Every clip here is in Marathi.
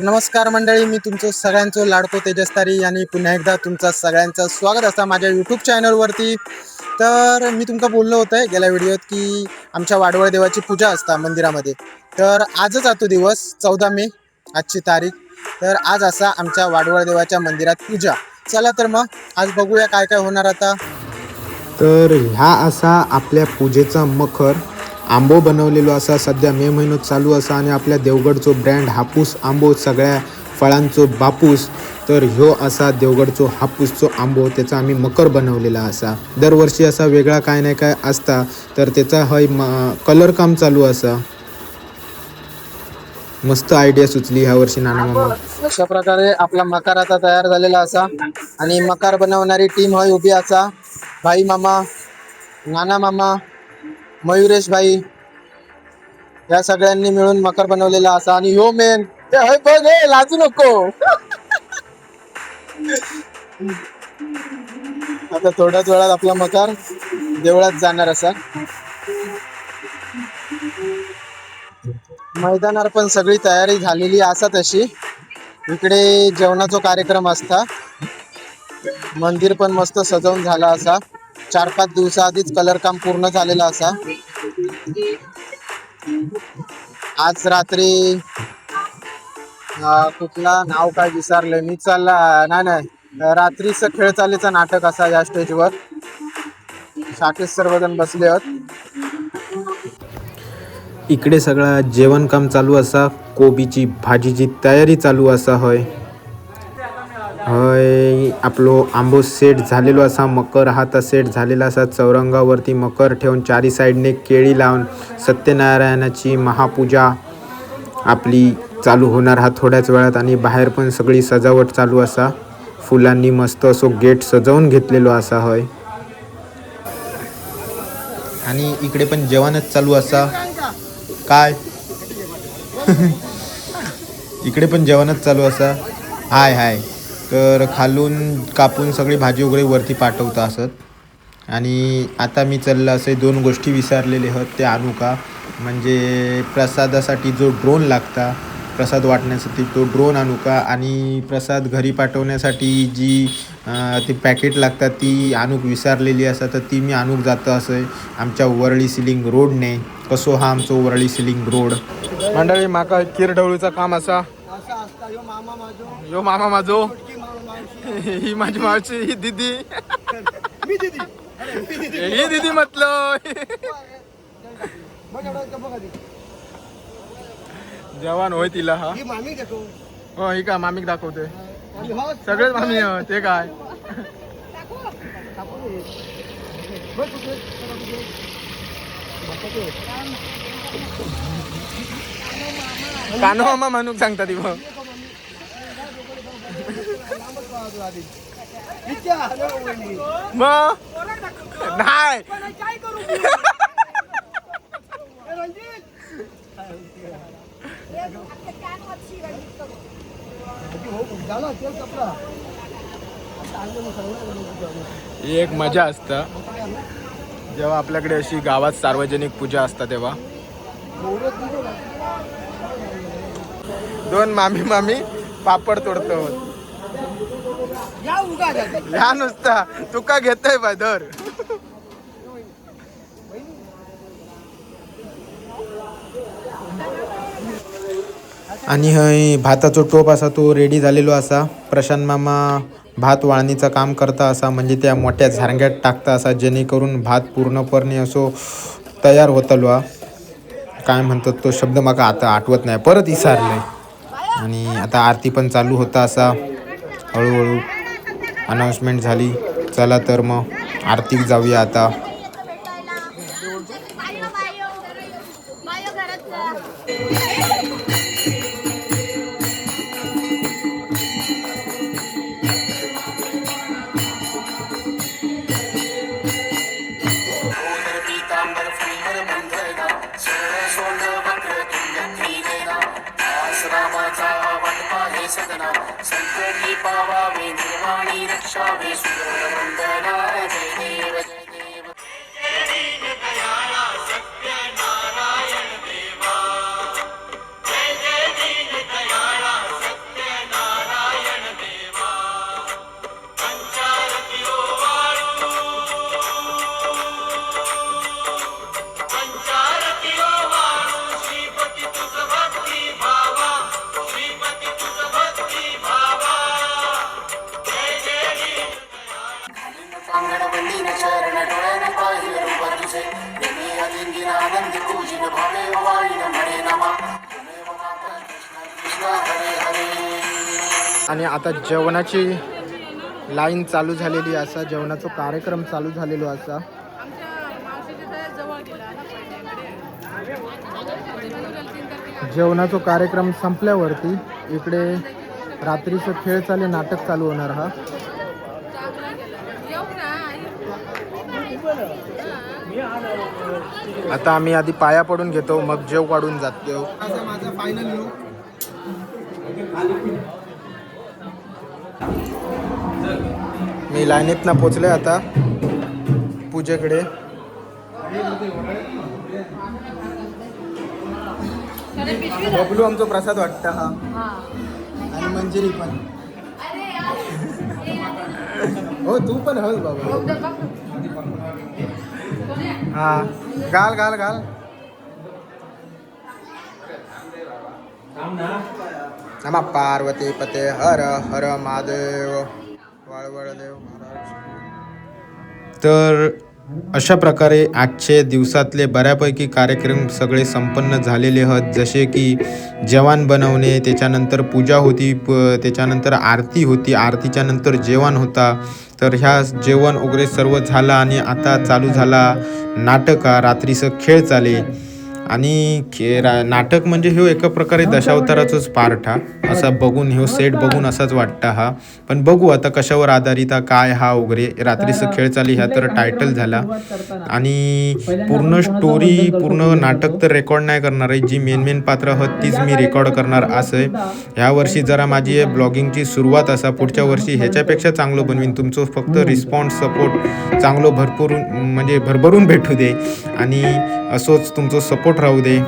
नमस्कार मंडळी, मी तुमचं सगळ्यांचं लाडको तेजस्तारी आणि पुन्हा एकदा तुमचं सगळ्यांचं स्वागत असतं माझ्या यूट्यूब चॅनलवरती. तर मी तुमका बोललो होतं गेल्या व्हिडिओत की आमच्या वाडवळ देवाची पूजा असता मंदिरामध्ये. तर आजच आतो दिवस 14 मे आजची तारीख. तर आज असा आमच्या वाडवळ देवाच्या मंदिरात पूजा. चला तर मग आज बघूया काय काय होणार आता. तर ह्या असा आपल्या पूजेचा मखर आंबो बनवलेलो असा. सध्या मे महिन्यात चालू असा आणि आपल्या देवगडचो ब्रँड हापूस आंबो, सगळ्या फळांचो बापूस. तर ह्यो असा देवगडचो हापूसचो आंबो, त्याचा आम्ही मकर बनवलेला असा. दरवर्षी असा वेगळा काय नाही काय असता. तर त्याचा हय कलर काम चालू असा. मस्त आयडिया सुचली ह्या वर्षी नाना मामा. अशा प्रकारे आपला मकार आता तयार झालेला असा आणि मकार बनवणारी टीम हय उभी असा. भाई मामा, नाना मामा, मयुरेश भाई या सगळ्यांनी मिळून मकर बनवलेला असा. आणि ह्यो मेन ते हय बघ, हे लाजू नको. आता थोड्याच वेळात आपला मकार देवळात जाणार असा. मैदानावर पण सगळी तयारी झालेली असा. तशी इकडे जेवणाचा कार्यक्रम असता. मंदिर पण मस्त सजवून झाला असा. 4-5 दिवसा आधीच कलर काम पूर्ण झालेला असा. आज रात्री कुठला नाव काय विसरलंय मी. चालला नाही रात्रीच खेळ चालीचा नाटक असा या स्टेजवर. शाखेस सर्वजण बसले आहेत. इकडे सगळा जेवण काम चालू असा. कोबीची भाजीची तयारी चालू असा. होय हय आपलो आंबो सेट झालेलो असा. मकर हाता सेट झालेला असा. चौरंगावरती मकर ठेवून चारी साईडने केळी लावून सत्यनारायणाची महापूजा आपली चालू होणार हा थोड्याच वेळात. आणि बाहेर पण सगळी सजावट चालू असा. फुलांनी मस्त असो गेट सजवून घेतलेलो असा. होय आणि इकडे पण जेवणच चालू असा. काय इकडे पण जेवणच चालू असा. हाय हाय तर खालून कापून सगळी भाजी वगैरे वरती पाठवता असत. आणि आता मी चाललं असे 2 गोष्टी विसरलेले आहेत ते आणू का. म्हणजे प्रसादासाठी जो ड्रोन लागता प्रसाद वाटण्यासाठी, तो ड्रोन आणू का. आणि प्रसाद घरी पाठवण्यासाठी जी ती पॅकेट लागतात ती आणूक विसरलेली असतात. तर ती मी आणूक जातं असं आमच्या वरळी सिलिंग रोडने. कसो हा आमचो वरळी सिलिंग रोड. मंडळी माका किरढवळीचा काम असा. यो मामा माझो, ही माझी मावशी, ही दीदी, ही दीदी म्हटलं. जवान होय तिला हा. हो ही का मामीक दाखवते. सगळेच मामी ते काय. कानो मामा म्हणून सांगता ती मग. मग नाही एक मजा असता जेव्हा आपल्याकडे अशी गावात सार्वजनिक पूजा असता तेव्हा. 2 मामी पापड तोडतो. या नुसता तुका घेतय बा दर. आणि हय भाताचो टोप असा तो रेडी झालेलो असा. प्रशांत मामा भात वाळणीचं काम करता असा. म्हणजे त्या मोठ्या झारंग्यात टाकता असा जेणेकरून भात पूर्णपणे असो तयार होतलो. काय म्हणतात तो शब्द माका आता आठवत नाही, परत विसरलंय. आणि आता आरती पण चालू होता असा. हळूहळू अनाऊन्समेंट झाली. चला तर मग आरतीक जाऊया आता. संकटी पावावे निर्वाणी रक्षावे सुंदर वंदना जय देव जय देव. आनंद पूजिन भावे वाळीन म्हणे नमा त्वमेव माता कृष्ण कृष्ण हरे हरे. आणि आता जेवणाची लाईन चालू झालेली असा, जेवणाचा कार्यक्रम चालू झालेलो असा. आमच्या मावशीच्या घरात जवळ गेला ना पहिले. जेवणाचा कार्यक्रम संपल्यावरती इकडे रात्रीचं खेळ चालू, नाटक चालू होणार हा. येऊ ना आता आम्ही आधी पाया पडून घेतो, मग जेव काढून जातो. माझा फायनल लुक. मी लाईनीतनं पोचले आता पूजेकडे. बबलू आमचा प्रसाद वाटतं हा, आणि मंजिरी पण. हो तू पण हस बाबा. हा घाल घाल घाल. नमः पार्वती पते हर हर महादेव वाळवळदेव महाराज. तर अशा प्रकारे आजचे दिवसातले बऱ्यापैकी कार्यक्रम सगळे संपन्न झालेले आहेत. जसे की जेवण बनवणे, त्याच्यानंतर पूजा होती, त्याच्यानंतर आरती होती, आरतीच्या नंतर जेवण होता. तर ह्या जेवण वगैरे सर्व झालं आणि आता चालू झाला नाटक. रात्रीचं खेळ चाले आणि नाटक म्हणजे ह्यो एका प्रकारे दशावताराचंच पार्ट हा. असा बघून ह्यो सेट बघून असाच वाटतं हा. पण बघू आता कशावर आधारित हा, काय हा वगैरे. रात्रीचं खेळ चाली ह्या तर टायटल झाला. आणि पूर्ण स्टोरी, पूर्ण नाटक तर रेकॉर्ड नाही करणार आहे. जी मेन पात्र आहेत तीच मी रेकॉर्ड करणार असं आहे. ह्या वर्षी जरा माझी ब्लॉगिंगची सुरुवात असा, पुढच्या वर्षी ह्याच्यापेक्षा चांगलं बनवीन. तुमचं फक्त रिस्पॉन्स, सपोर्ट चांगलं भरपूर म्हणजे भरभरून भेटू दे आणि असंच तुमचं सपोर्ट राहू दे.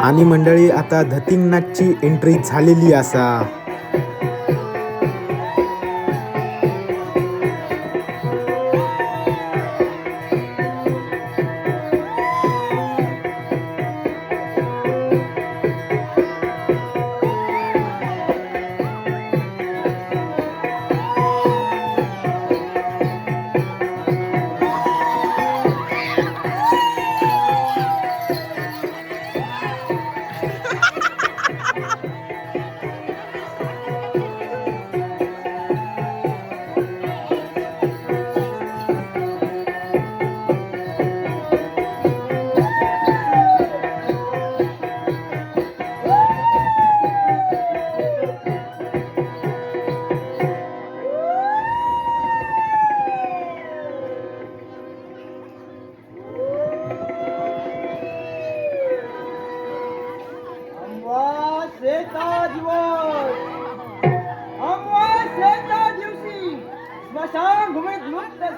आणि मंडळी आता धतिंगनाथची एंट्री झालेली असा.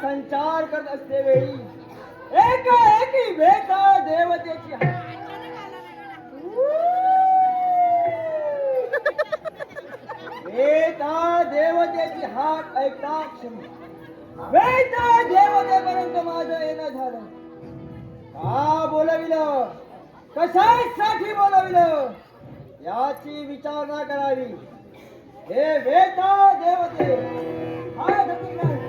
संचार करत असते वेळी एकाएकी वेताळ देवतेची वेताळ देवतेची हाक ऐकता क्षमी वेताळ देवतेपर्यंत माझं येणं झालं. का बोलविलं, कशासाठी बोलविलं याची विचारणा करावी. हे वेताळ देवते, हा धतिंगनाथ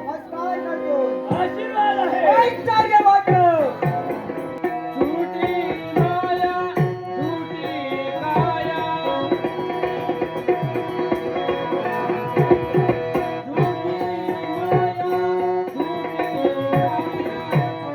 नमस्कार करतो. आशीर्वाद आहे. ऐश्वर्य वाटलं. झुटी माया, झुटी काया. झुटी माया, झुटी काया.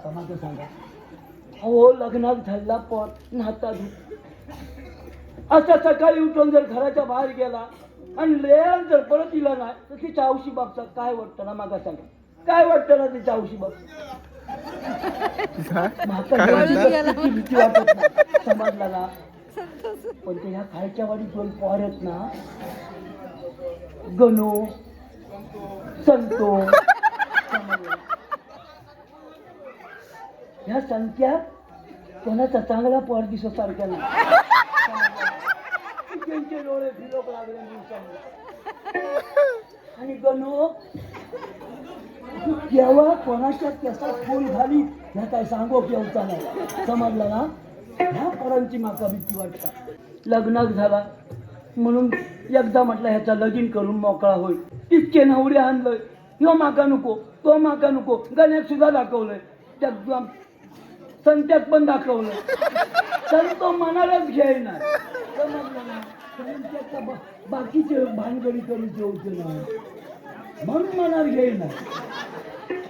का माझं सांगा. अहो लग्नात झाला पण नातात आता सकाळी उठून जर घराच्या बाहेर गेला आणि लेअर जर परत दिला नाही तर ती चावशी बाबचा काय वाटतं ना मागा सांगा. काय वाटतं ना ती चावशी बाब भीती वाटत नाही समजला ना. पण ते ह्या खायच्या वाडी दोन पोर आहेत ना गणू संतो ह्या संख्या कोणाचा चांगला पोर दिसो सारख्या नाही. त्यांचे डोळे फिरोक लागले दिवसांनी. आणि गणू केव्हा कोणाच्या केसात फूल घाली ह्या काय सांगो केवचा नाही समजलं ना. ह्या पोरांची माका भीती वाटतात. लग्नात झाला म्हणून एकदा म्हटलं ह्याचा लगीन करून मोकळा होईल. इतके नवरे आणलंय ह्यो माका नको तो माका नको. गण्यात सुद्धा दाखवलंय त्या संत्यात पण दाखवलं. संत मनालाच घ्यायना समजलं ना. बाकीचे भानगडी करून ठेवते ना म्हणून मनाला घेईना.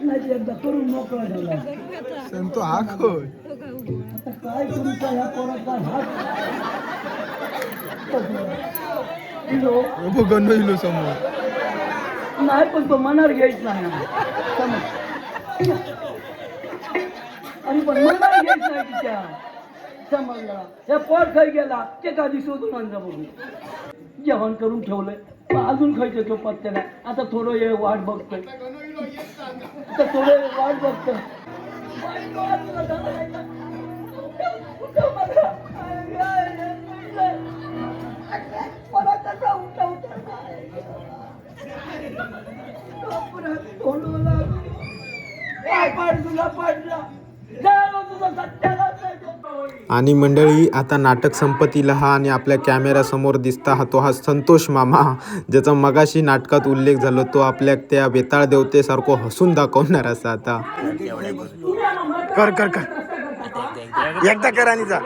नाही एकदा करून मोकळा झाला. संतो हा कोण? आता काय तुमचा ह्या पोराचा हात गणू इलो समोर. नाही पण तो मनावर घ्यायच नाही समज. आणि पण मनावर घ्यायच नाही तिच्या समजला. या पोर खाई गेला ते कधी शोधून आणजा बघू. जेवण करून ठेवलंय पण अजून खायचं तो पत्त्याला. आता थोडं वेळ वाट बघतोय. आता थोडं वेळ वाट बघतोय. आणि मंडळी आता नाटक संपतील हा. आणि आपल्या कॅमेऱ्यासमोर दिसता हा तो हा संतोष मामा, ज्याचा मगाशी नाटकात उल्लेख झाला. तो आपल्या त्या बेताळ देवतेसारखं हसून दाखवणार असा आता. कर कर कर एकदा कर आणि जा.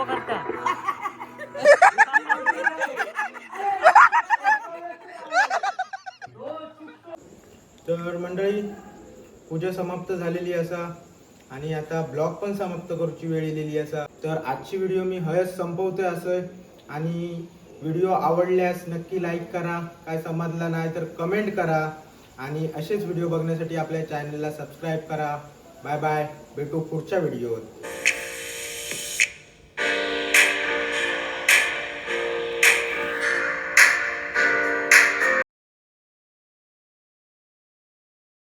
तर मंडळी पूजा समाप्त झालेली असा आणि आता ब्लॉग पण समाप्त करूची वेळ येलेली असा. तर आजची व्हिडिओ मी हयच संपवतोय असं. आणि व्हिडिओ आवडल्यास नक्की लाईक करा. काय समजला नाही तर कमेंट करा. आणि असेच व्हिडिओ बघण्यासाठी आपल्या चॅनलला सबस्क्राईब करा. Bye bye. भेटू पुढच्या व्हिडिओवर.